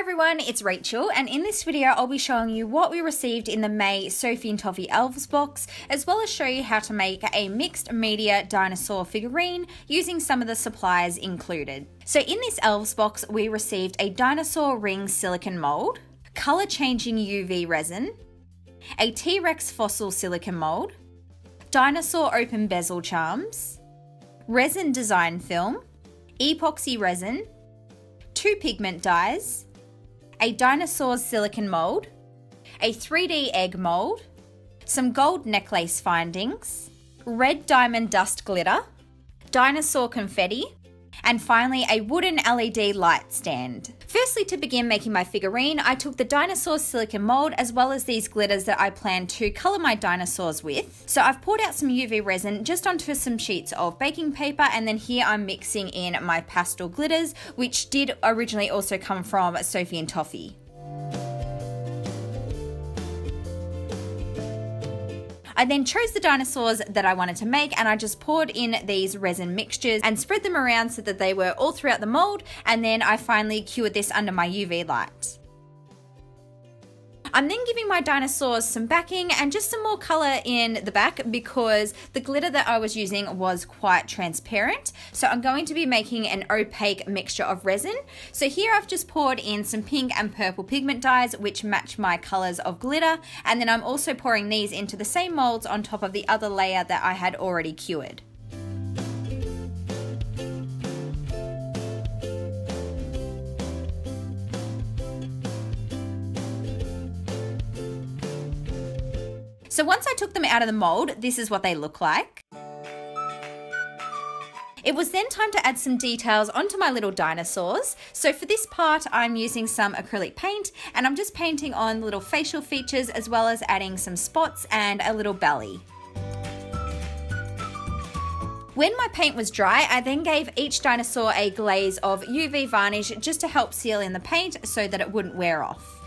everyone, it's Rachel, and in this video I'll be showing you what we received in the May Sophie and Toffee Elves box, as well as show you how to make a mixed media dinosaur figurine using some of the supplies included. So in this Elves box we received a dinosaur ring silicone mold, color changing UV resin, a T-Rex fossil silicone mold, dinosaur open bezel charms, resin design film, epoxy resin, 2 pigment dyes, a dinosaur silicone mold, a 3D egg mold, some gold necklace findings, red diamond dust glitter, dinosaur confetti, and finally a wooden LED light stand. Firstly, to begin making my figurine, I took the dinosaur silicone mold as well as these glitters that I plan to colour my dinosaurs with. So I've poured out some UV resin just onto some sheets of baking paper, and then here I'm mixing in my pastel glitters, which did originally also come from Sophie and Toffee. I then chose the dinosaurs that I wanted to make, and I just poured in these resin mixtures and spread them around so that they were all throughout the mold, and then I finally cured this under my UV light. I'm then giving my dinosaurs some backing and just some more colour in the back because the glitter that I was using was quite transparent. So I'm going to be making an opaque mixture of resin. So here I've just poured in some pink and purple pigment dyes which match my colours of glitter, and then I'm also pouring these into the same moulds on top of the other layer that I had already cured. So once I took them out of the mold, this is what they look like. It was then time to add some details onto my little dinosaurs. So for this part, I'm using some acrylic paint, and I'm just painting on little facial features as well as adding some spots and a little belly. When my paint was dry, I then gave each dinosaur a glaze of UV varnish just to help seal in the paint so that it wouldn't wear off.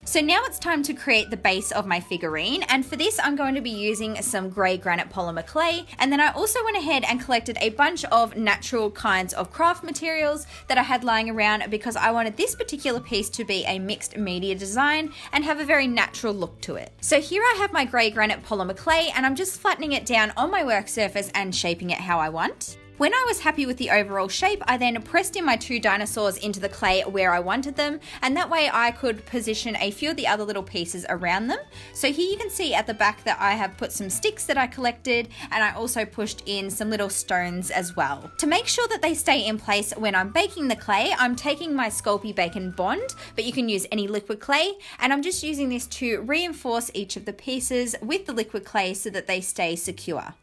So now it's time to create the base of my figurine, and for this I'm going to be using some grey granite polymer clay, and then I also went ahead and collected a bunch of natural kinds of craft materials that I had lying around because I wanted this particular piece to be a mixed media design and have a very natural look to it. So here I have my grey granite polymer clay, and I'm just flattening it down on my work surface and shaping it how I want. When I was happy with the overall shape, I then pressed in my 2 dinosaurs into the clay where I wanted them, and that way I could position a few of the other little pieces around them. So here you can see at the back that I have put some sticks that I collected, and I also pushed in some little stones as well. To make sure that they stay in place when I'm baking the clay, I'm taking my Sculpey Bacon Bond, but you can use any liquid clay, and I'm just using this to reinforce each of the pieces with the liquid clay so that they stay secure.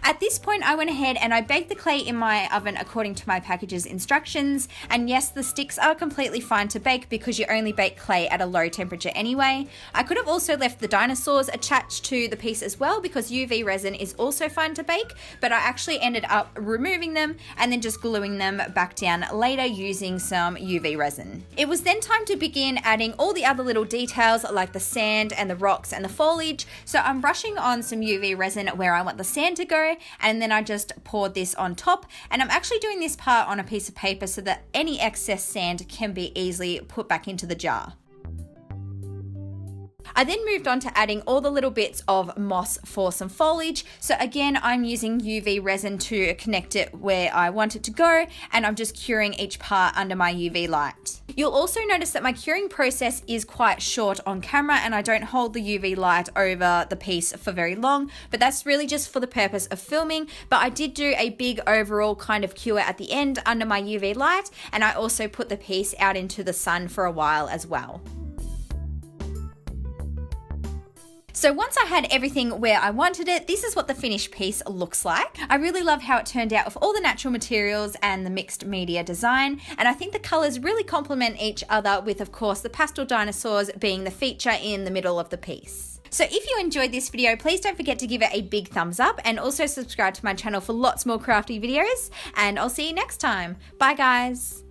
At this point I went ahead and I baked the clay in my oven according to my package's instructions, and yes, the sticks are completely fine to bake because you only bake clay at a low temperature anyway. I could have also left the dinosaurs attached to the piece as well because UV resin is also fine to bake, but I actually ended up removing them and then just gluing them back down later using some UV resin. It was then time to begin adding all the other little details like the sand and the rocks and the foliage, so I'm brushing on some UV resin where I want the sand to go, and then I just poured this on top, and I'm actually doing this part on a piece of paper so that any excess sand can be easily put back into the jar. I then moved on to adding all the little bits of moss for some foliage. So again, I'm using UV resin to connect it where I want it to go, and I'm just curing each part under my UV light. You'll also notice that my curing process is quite short on camera, and I don't hold the UV light over the piece for very long, but that's really just for the purpose of filming. But I did do a big overall kind of cure at the end under my UV light, and I also put the piece out into the sun for a while as well. So once I had everything where I wanted it, this is what the finished piece looks like. I really love how it turned out with all the natural materials and the mixed media design, and I think the colours really complement each other, with of course the pastel dinosaurs being the feature in the middle of the piece. So if you enjoyed this video, please don't forget to give it a big thumbs up, and also subscribe to my channel for lots more crafty videos, and I'll see you next time. Bye guys!